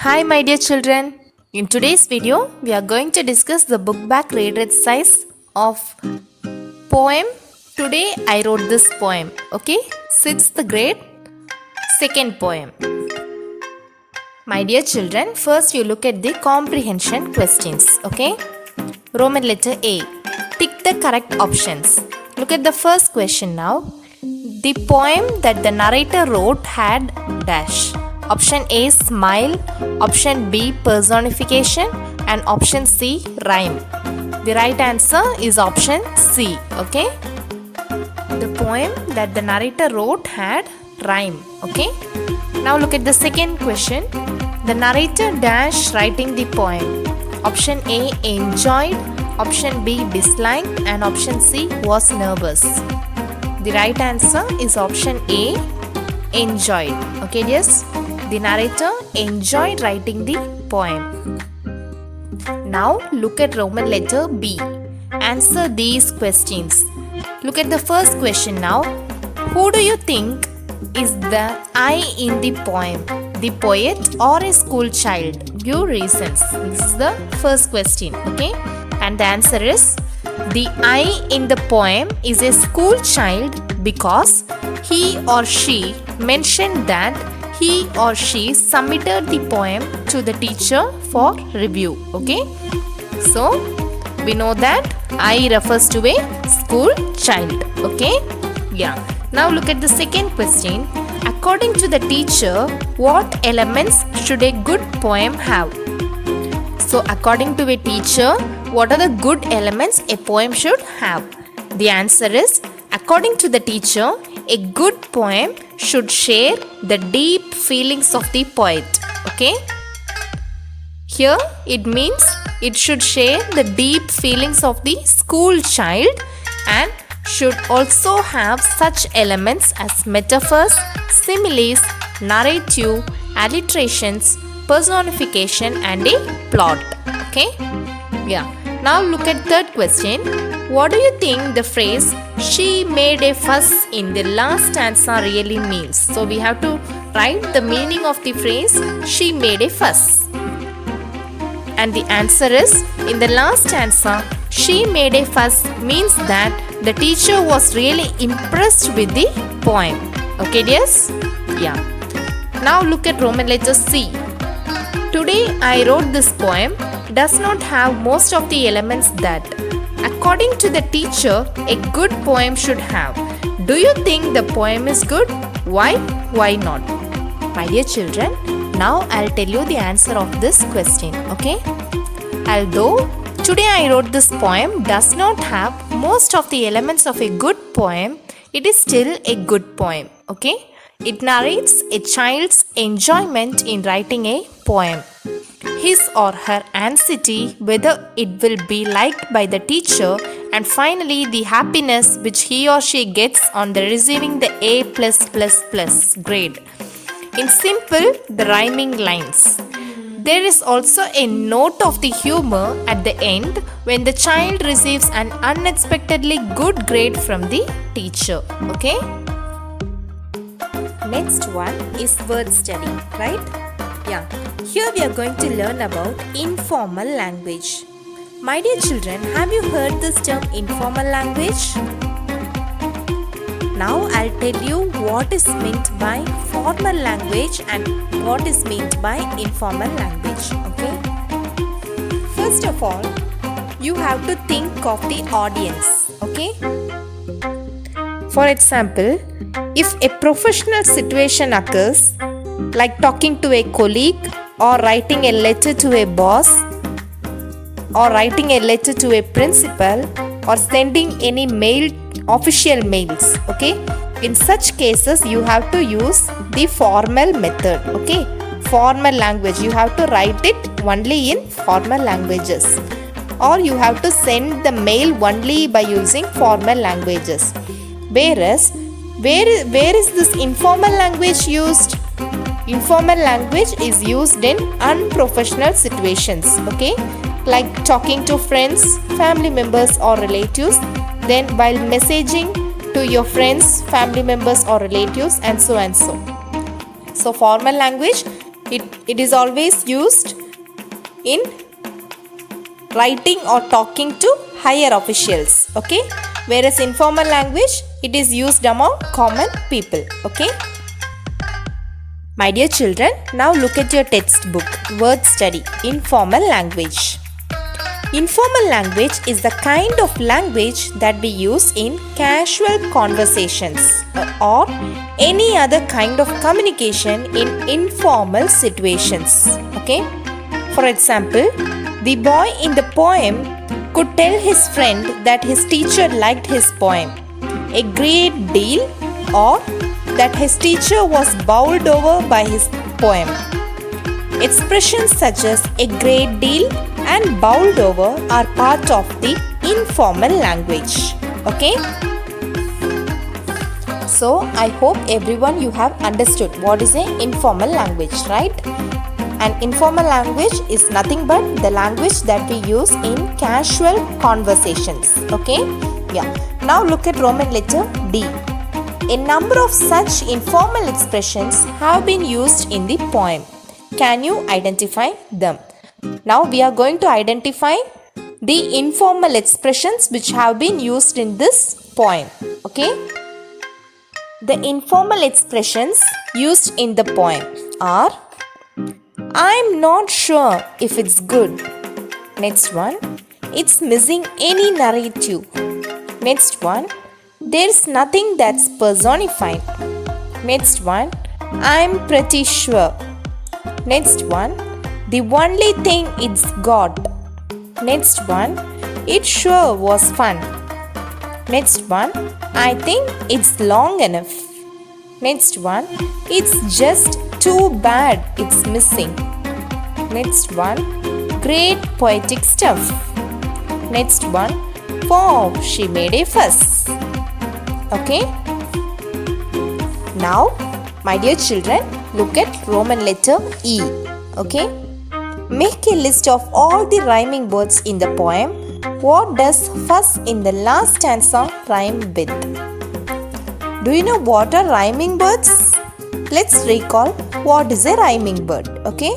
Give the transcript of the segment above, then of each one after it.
Hi my dear children. In today's video we are going to discuss the book back read exercise of poem. Today I wrote this poem. Okay, 6th grade, second poem. My dear children, first you look at the comprehension questions. Okay, Roman letter A. Tick the correct options. Look at the first question now. The poem that the narrator wrote had dash. Option A smile, option B personification, and option C rhyme. The right answer is option C. Okay. The poem that the narrator wrote had rhyme. Okay. Now look at the second question. The narrator dash writing the poem. Option A enjoyed, option B disliked, and option C was nervous. The right answer is option A enjoyed. Okay, yes. The narrator enjoyed writing the poem. Now look at Roman letter B. Answer these questions. Look at the first question now. Who do you think is the I in the poem? The poet or a school child? Give reasons. This is the first question. Okay? And the answer is the I in the poem is a school child because he or she mentioned that he or she submitted the poem to the teacher for review. Okay, so we know that I refers to a school child. Okay, yeah. Now look at the second question. According to the teacher, what elements should a good poem have? So according to a teacher, what are the good elements a poem should have? The answer is, according to the teacher, a good poem should share the deep feelings of the poet. Okay? Here it means it should share the deep feelings of the school child and should also have such elements as metaphors, similes, narrative, alliterations, personification, and a plot. Okay? Yeah. Now look at third question. What do you think the phrase "she made a fuss" in the last stanza really means? So we have to write the meaning of the phrase "she made a fuss." And the answer is, in the last stanza, "she made a fuss" means that the teacher was really impressed with the poem. Okay, dears? Yeah. Now look at Roman letter C. Today I wrote this poem does not have most of the elements that, according to the teacher, a good poem should have. Do you think the poem is good? Why? Why not? My dear children, now I'll tell you the answer of this question. Okay? Although today I wrote this poem does not have most of the elements of a good poem, it is still a good poem. Okay? It narrates a child's enjoyment in writing a poem, his or her anxiety whether it will be liked by the teacher, and finally the happiness which he or she gets on the receiving the A+++ grade. In simple, the rhyming lines. There is also a note of the humor at the end when the child receives an unexpectedly good grade from the teacher. Okay? Next one is word study, right? Yeah. Here we are going to learn about informal language. My dear children, have you heard this term informal language? Now I'll tell you what is meant by formal language and what is meant by informal language. Okay? First of all, you have to think of the audience. Okay? For example, if a professional situation occurs, like talking to a colleague or writing a letter to a boss or writing a letter to a principal or sending any official mails, okay, in such cases you have to use the formal method. Okay, formal language, you have to write it only in formal languages, or you have to send the mail only by using formal languages. Whereas where is this informal language used? Informal language is used in unprofessional situations, okay, like talking to friends, family members or relatives, then while messaging to your friends, family members or relatives, and so and so. So formal language It is always used in writing or talking to higher officials, okay? Whereas informal language, it is used among common people, okay? My dear children, now look at your textbook, word study, informal language. Informal language is the kind of language that we use in casual conversations or any other kind of communication in informal situations. Okay? For example, the boy in the poem could tell his friend that his teacher liked his poem a great deal or that his teacher was bowled over by his poem. Expressions such as a great deal and bowled over are part of the informal language. Okay? So, I hope everyone you have understood what is an informal language, right? An informal language is nothing but the language that we use in casual conversations. Okay? Yeah. Now look at Roman letter D. A number of such informal expressions have been used in the poem. Can you identify them? Now we are going to identify the informal expressions which have been used in this poem. Okay? The informal expressions used in the poem are I'm not sure if it's good. Next one, it's missing any narrative. Next one, there's nothing that's personified. Next one, I'm pretty sure. Next one, the only thing it's got. Next one, it sure was fun. Next one, I think it's long enough. Next one, it's just too bad it's missing. Next one, great poetic stuff. Next one, wow, she made a fuss. Okay? Now, my dear children, look at Roman letter E. Okay? Make a list of all the rhyming words in the poem. What does fuss in the last stanza rhyme with? Do you know what are rhyming words? Let's recall what is a rhyming word. Okay?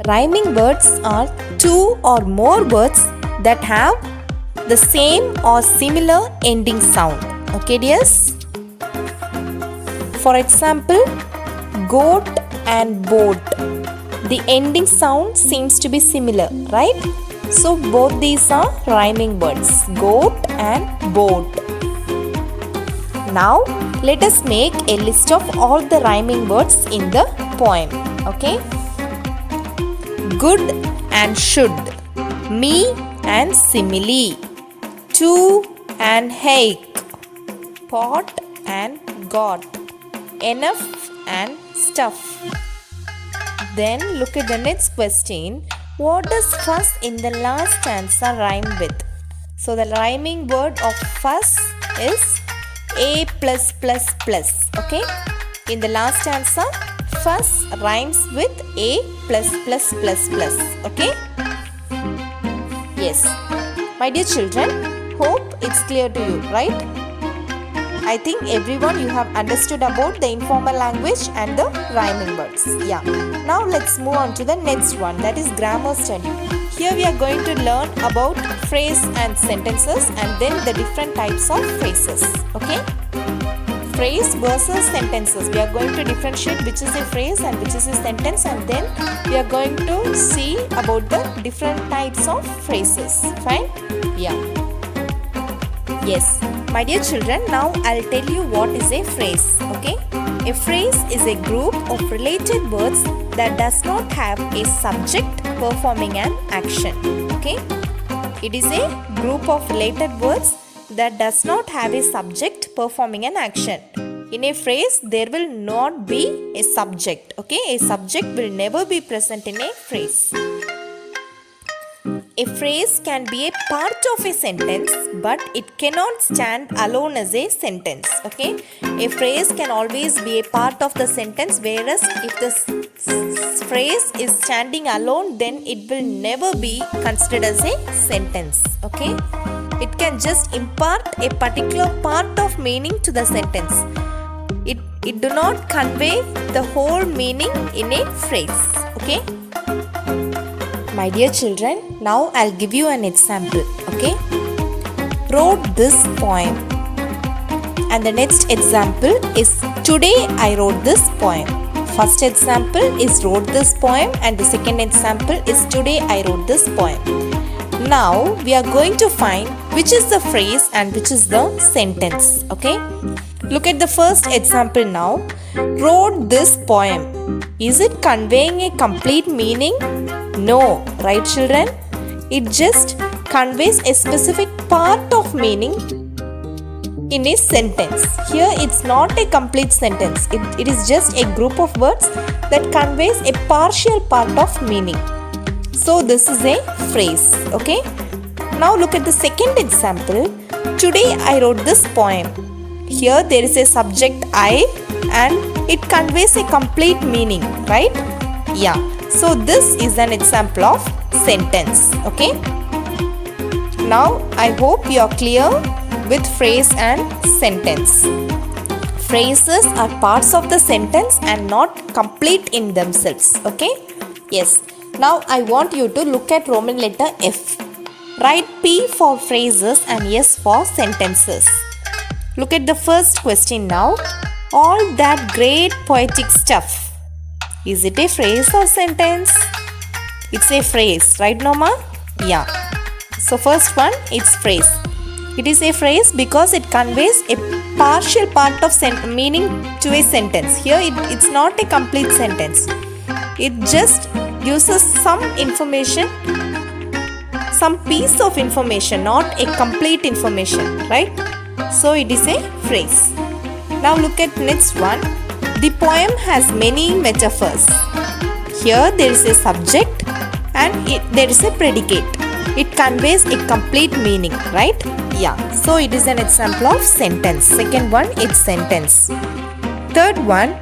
Rhyming words are two or more words that have the same or similar ending sound. Okay, dears? For example, goat and boat. The ending sound seems to be similar, right? So both these are rhyming words, goat and boat. Now let us make a list of all the rhyming words in the poem. Okay? Good and should, me and simile, to and hake, pot and got, enough and stuff. Then look at the next question. What does fuss in the last stanza rhyme with? So the rhyming word of fuss is A+++. Okay? In the last stanza, fuss rhymes with A++++. Okay? Yes. My dear children, hope it's clear to you, right? I think everyone you have understood about the informal language and the rhyming words. Yeah. Now let's move on to the next one, that is grammar study. Here we are going to learn about phrase and sentences and then the different types of phrases. Okay? Phrase versus sentences. We are going to differentiate which is a phrase and which is a sentence, and then we are going to see about the different types of phrases. Fine? Yeah. Yes. My dear children, now I'll tell you what is a phrase. Okay? A phrase is a group of related words that does not have a subject performing an action. Okay? It is a group of related words that does not have a subject performing an action. In a phrase, there will not be a subject. Okay? A subject will never be present in a phrase. A phrase can be a part of a sentence, but it cannot stand alone as a sentence. Okay? A phrase can always be a part of the sentence, whereas if the phrase is standing alone, then it will never be considered as a sentence. Okay? It can just impart a particular part of meaning to the sentence. It do not convey the whole meaning in a phrase. Okay? My dear children, now I'll give you an example. Okay? Wrote this poem. And the next example is today I wrote this poem. First example is wrote this poem and the second example is today I wrote this poem. Now we are going to find which is the phrase and which is the sentence. Okay? Look at the first example now. Wrote this poem. Is it conveying a complete meaning? No, right children? It just conveys a specific part of meaning in a sentence. Here it's not a complete sentence. It is just a group of words that conveys a partial part of meaning. So this is a phrase. Okay? Now look at the second example. Today I wrote this poem. Here there is a subject I and it conveys a complete meaning, right? Yeah. So this is an example of sentence. Okay? Now I hope you are clear with phrase and sentence. Phrases are parts of the sentence and not complete in themselves. Okay? Yes. Now I want you to look at Roman letter F. Write P for phrases and S for sentences. Look at the first question now. All that great poetic stuff. Is it a phrase or sentence? It's a phrase, right Norma? Yeah. So first one, it's phrase. It is a phrase because it conveys a partial part of meaning to a sentence. Here it's not a complete sentence. It just gives us some information, some piece of information, not a complete information, right? So it is a phrase. Now look at next one. The poem has many metaphors. Here there is a subject and there is a predicate. It conveys a complete meaning, right? Yeah. So it is an example of sentence. Second one, it's sentence. Third one,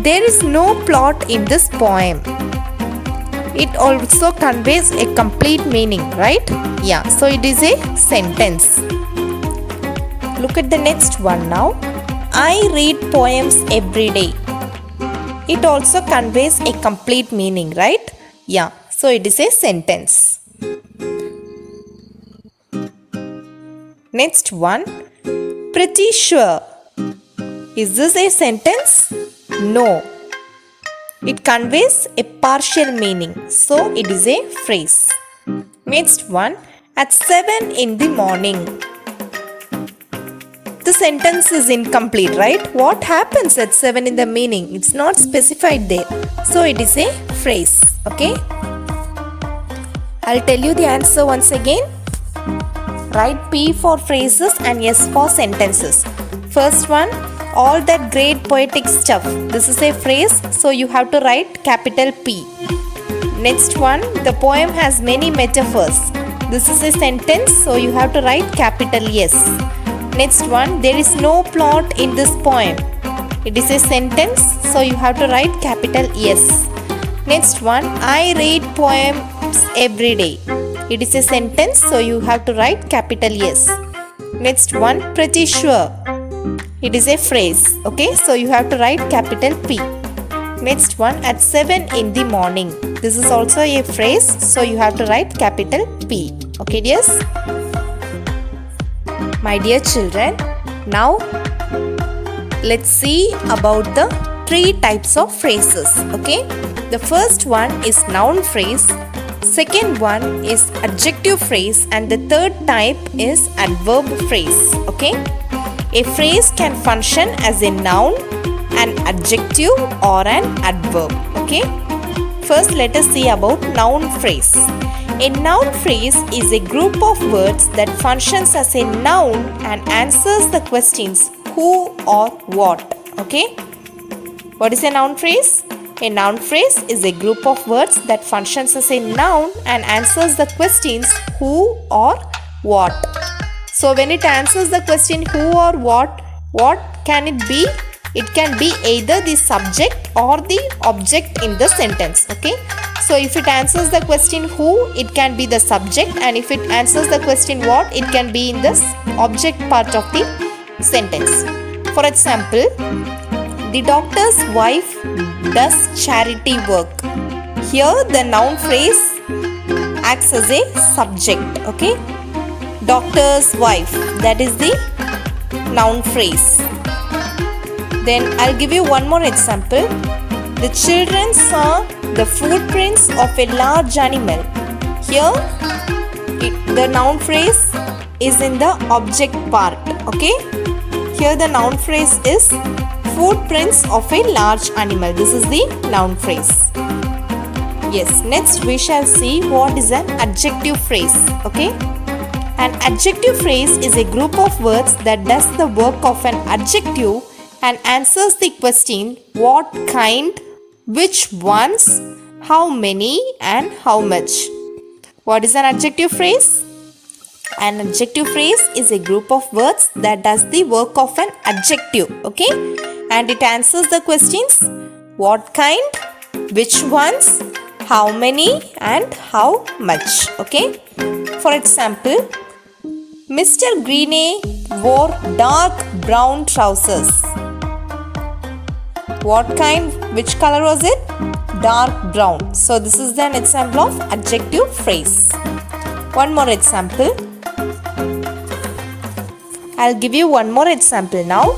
there is no plot in this poem. It also conveys a complete meaning, right? Yeah. So it is a sentence. Look at the next one now. I read poems every day. It also conveys a complete meaning, right? Yeah. So it is a sentence. Next one. Pretty sure. Is this a sentence? No. It conveys a partial meaning. So it is a phrase. Next one. At 7 in the morning. The sentence is incomplete, right? What happens at 7 in the meaning? It's not specified there. So it is a phrase. Okay? I'll tell you the answer once again. Write P for phrases and S for sentences. First one, all that great poetic stuff. This is a phrase, so you have to write capital P. Next one, the poem has many metaphors. This is a sentence, so you have to write capital S. Next one, there is no plot in this poem. It is a sentence, so you have to write capital S. Next one, I read poems every day. It is a sentence, so you have to write capital S. Next one, pretty sure. It is a phrase, okay? So you have to write capital P. Next one, at 7 in the morning. This is also a phrase, so you have to write capital P. Okay, dears? My dear children, now let's see about the 3 types of phrases. Okay, the first one is noun phrase, second one is adjective phrase, and the third type is adverb phrase. Okay, a phrase can function as a noun, an adjective, or an adverb. Okay, first let us see about noun phrase. A noun phrase is a group of words that functions as a noun and answers the questions who or what. Okay? What is a noun phrase? A noun phrase is a group of words that functions as a noun and answers the questions who or what. So when it answers the question who or what can it be? It can be either the subject or the object in the sentence. Okay? So if it answers the question who, it can be the subject, and if it answers the question what, it can be in the object part of the sentence. For example, The doctor's wife does charity work. Here the noun phrase acts as a subject. Okay. Doctor's wife, that is the noun phrase. Then I'll give you one more example. The children saw the footprints of a large animal. Here the noun phrase is in the object part. Okay. Here the noun phrase is footprints of a large animal. This is the noun phrase. Yes, next we shall see what is an adjective phrase. Okay. An adjective phrase is a group of words that does the work of an adjective and answers the question what kind, which ones, how many and how much. What is an adjective phrase? An adjective phrase is a group of words that does the work of an adjective. Okay. And it answers the questions what kind, which ones, how many and how much. Okay. For example, Mr. Greene wore dark brown trousers. What kind? Which color was it? Dark brown. So this is an example of adjective phrase. One more example. I'll give you one more example now.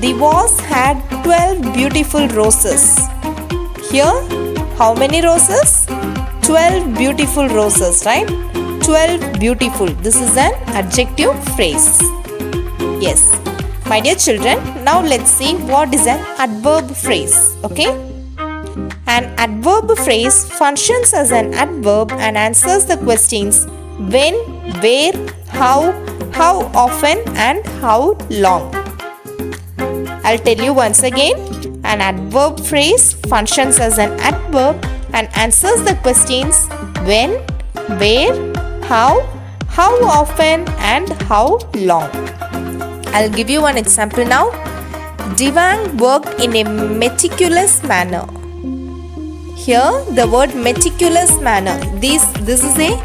The vase had 12 beautiful roses. Here, how many roses? 12 beautiful roses, right? 12 beautiful. This is an adjective phrase. Yes. My dear children, now let's see what is an adverb phrase. Okay. An adverb phrase functions as an adverb and answers the questions when, where, how often and how long. I'll tell you once again. An adverb phrase functions as an adverb and answers the questions when, where, how often and how long. I'll give you one example now. Devang worked in a meticulous manner. Here the word meticulous manner, this is a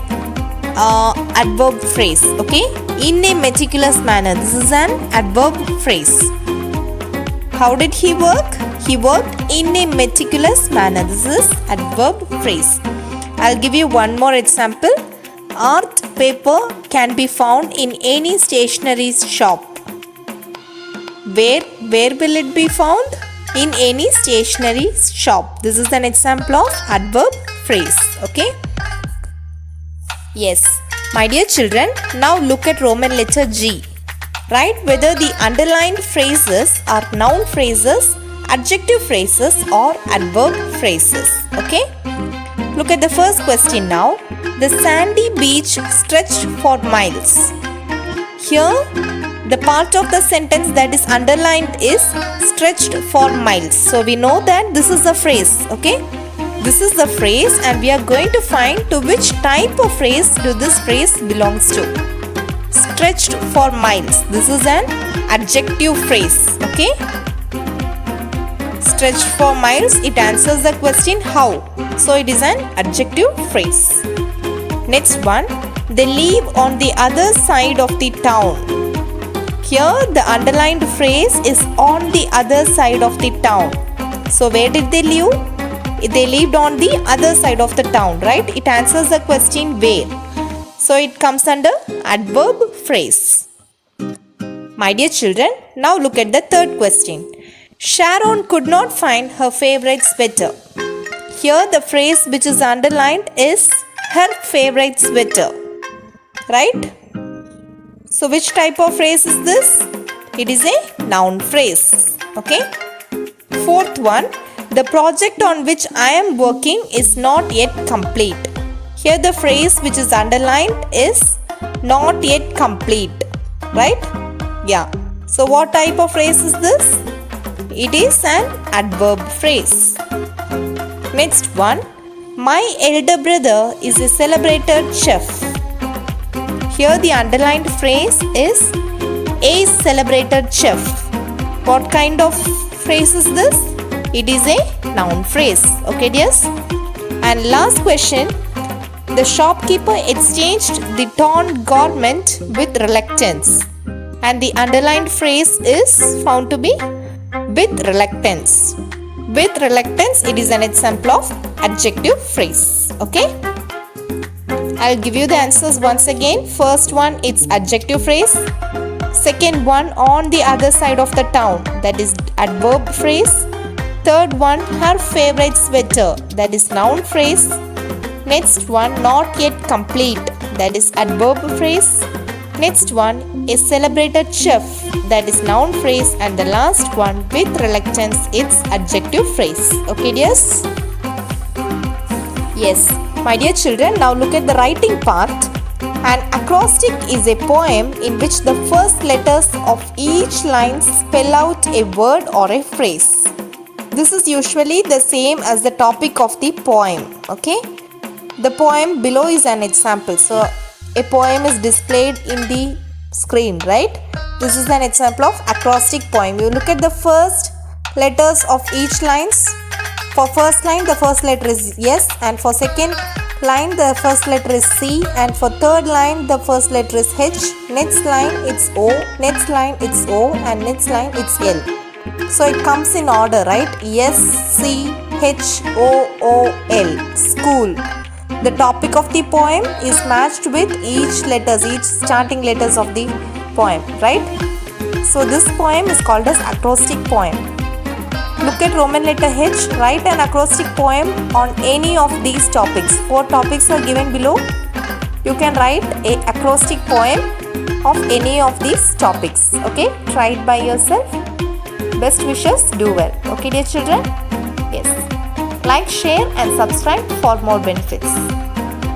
adverb phrase. Okay. In a meticulous manner, this is an adverb phrase. How did he work? He worked in a meticulous manner. This is adverb phrase. I'll give you one more example. Art paper can be found in any stationery shop. Where will it be found? In any stationery shop. This is an example of adverb phrase. Okay. Yes. My dear children, now look at Roman letter G. Write whether the underlined phrases are noun phrases, adjective phrases or adverb phrases. Okay. Look at the first question now. The sandy beach stretched for miles. Here, the part of the sentence that is underlined is stretched for miles. So we know that this is a phrase. Okay. This is the phrase and we are going to find to which type of phrase do this phrase belongs to. Stretched for miles. This is an adjective phrase. Okay. Stretched for miles. It answers the question how. So it is an adjective phrase. Next one. They live on the other side of the town. Here the underlined phrase is on the other side of the town. So where did they live? They lived on the other side of the town, right? It answers the question where. So it comes under adverb phrase. My dear children, now look at the third question. Sharon could not find her favorite sweater. Here the phrase which is underlined is her favorite sweater. Right? So which type of phrase is this? It is a noun phrase. Okay? Fourth one. The project on which I am working is not yet complete. Here the phrase which is underlined is not yet complete. Right? Yeah. So what type of phrase is this? It is an adverb phrase. Next one. My elder brother is a celebrated chef. Here the underlined phrase is a celebrated chef. What kind of phrase is this? It is a noun phrase. Okay, dears? And last question. The shopkeeper exchanged the torn garment with reluctance. And the underlined phrase is found to be With reluctance. With reluctance, it is an example of adjective phrase. Okay? I'll give you the answers once again. First one, it's adjective phrase. Second one, on the other side of the town, that is adverb phrase. Third one, her favorite sweater, that is noun phrase. Next one, not yet complete, that is adverb phrase. Next one, a celebrated chef, that is noun phrase. And the last one, with reluctance, it's adjective phrase. Okay, dears? Yes, my dear children, now look at the writing part. An acrostic is a poem in which the first letters of each line spell out a word or a phrase. This is usually the same as the topic of the poem. Okay? The poem below is an example. So, a poem is displayed in the screen, right? This is an example of acrostic poem. You look at the first letters of each lines. For first line, the first letter is S, and for second line, the first letter is C, and for third line, the first letter is H. Next line, it's O. Next line, it's O, and next line, it's L. So it comes in order, right? S, C, H, O, L. School. The topic of the poem is matched with each starting letters of the poem, right? So this poem is called as acrostic poem. Look at Roman letter H. Write an acrostic poem on any of these topics. 4 topics are given below. You can write an acrostic poem of any of these topics. Okay? Try it by yourself. Best wishes. Do well. Okay, dear children? Yes. Like, share and subscribe for more benefits.